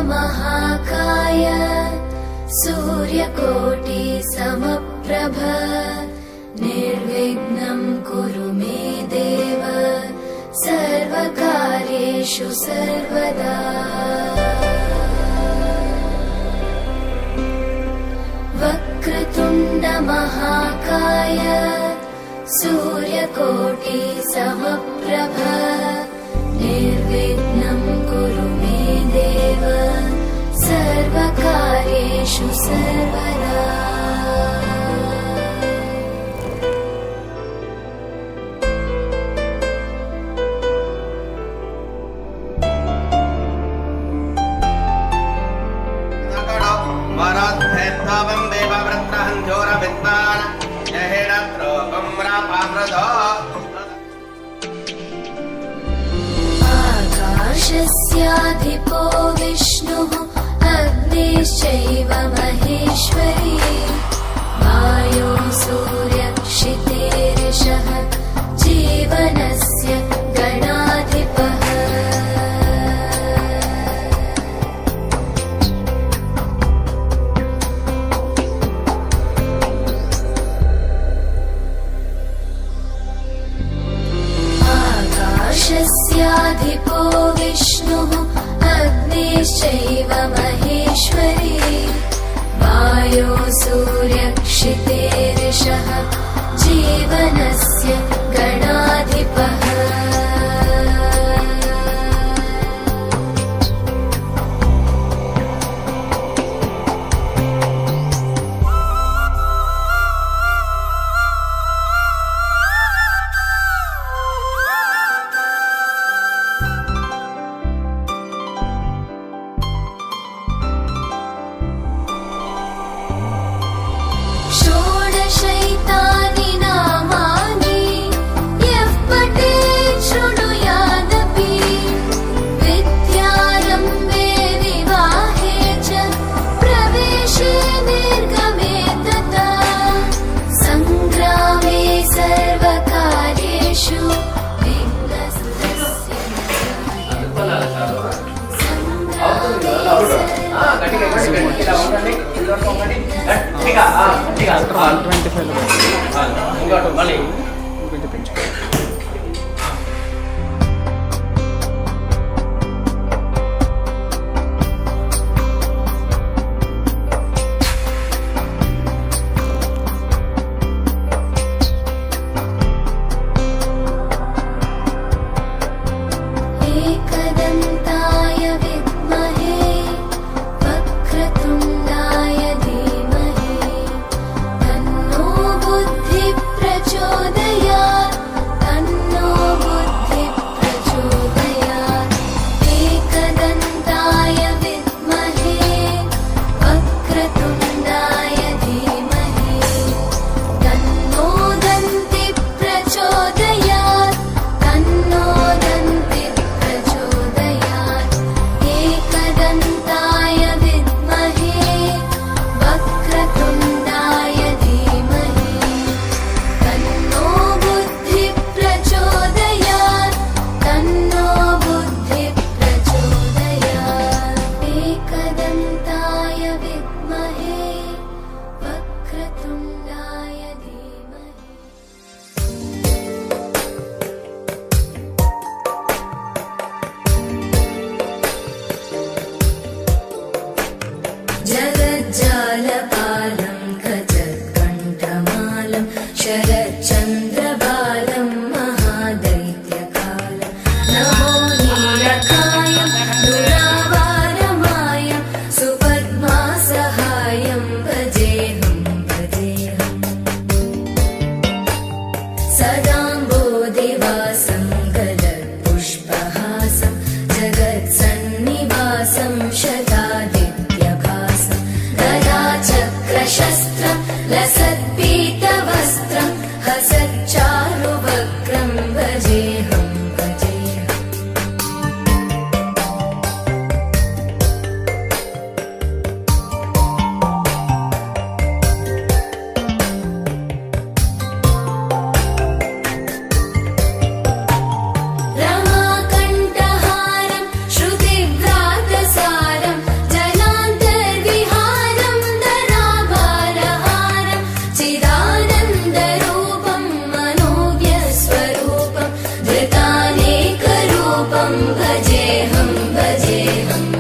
महाकाय सूर्यकोटि समप्रभ निर्विघ्नं कुरु मे देव सर्वकार्येषु सर्वदा। वक्रतुण्ड महाकाय सूर्यकोटि समप्रभ निर्विघ्नं कुरु मे देव सर्वकार्येषु सर्वदा। आकाशस्याधिपो विष्णुः अग्निश्चैव महेश्वरी वायो सूर्यक्षितेरिषः जीवनस्य गणाधिपः। आकाशस्याधिपो विष्णुः अग्निश्चैव महेश्वरी वायो सूर्यक्षितेरिषः जीवनस्य गणाधिपः। षोडशैतानि नामानि यः पठेत् शृणुयादपि विद्यारम्भे विवाहे च प्रवेशे निर्गमे तथा सङ्ग्रामे सर्वकार्येषु विघ्नस्तस्य एकदन्ताय विद्महे वक्रतुण्डाय धीमहि तन्नो बुद्धिः प्रचोदयात्। भजेऽहं भजेऽहम् रमाकण्ठहारं श्रुतिव्रातसारं जलान्तर्विहारं धराभारहारं चिदानन्दरूपं मनोज्ञस्वरूपं धृतानेकरूपं भजेऽहं भजेऽहम्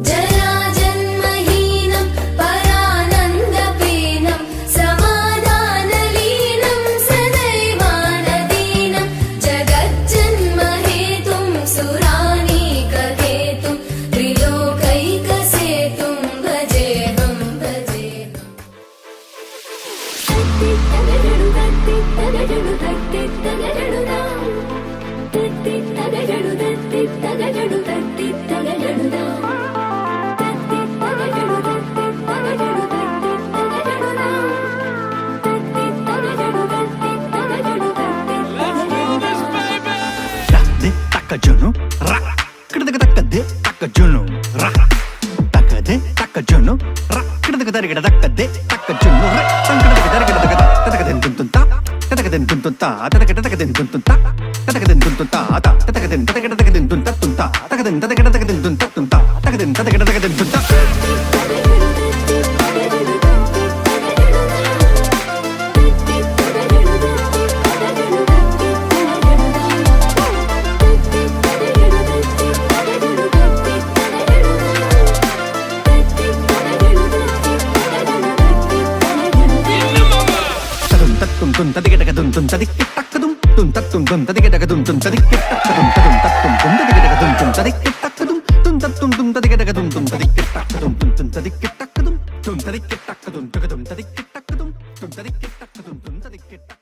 जराजन्महीनं परानन्दपीनं समाधानलीनं सदैवानदीनं जगज्जन्महेतुं सुरानीकहेतुं त्रिलोकैकसेतुं भजेऽहं भजेऽहम् Takajunu, ra, kidakadakade, takajunu, ra, takade, takajunu, ra, kidakadakade, takajunu, ra, tankadakadakadakada, tatakaden tuntunta, tatakaden tuntunta, tatakaden tuntunta, tatakaden tuntunta, tatakaden tatakaden tunta tunta, tatakaden tatakaden tunta tunta, tatakaden tatakaden tunta. Tum tum tadigadum tum tadiktakadum tum tatum tum tadigadum tum tadiktakadum tum tatum tum tadigadum tum tadiktakadum tum tatum tum tadigadum tum tadiktakadum tum tadiktakadum tum tadiktakadum tum tadiktakadum tum tadiktakadum tum tadiktakadum tum tadiktakadum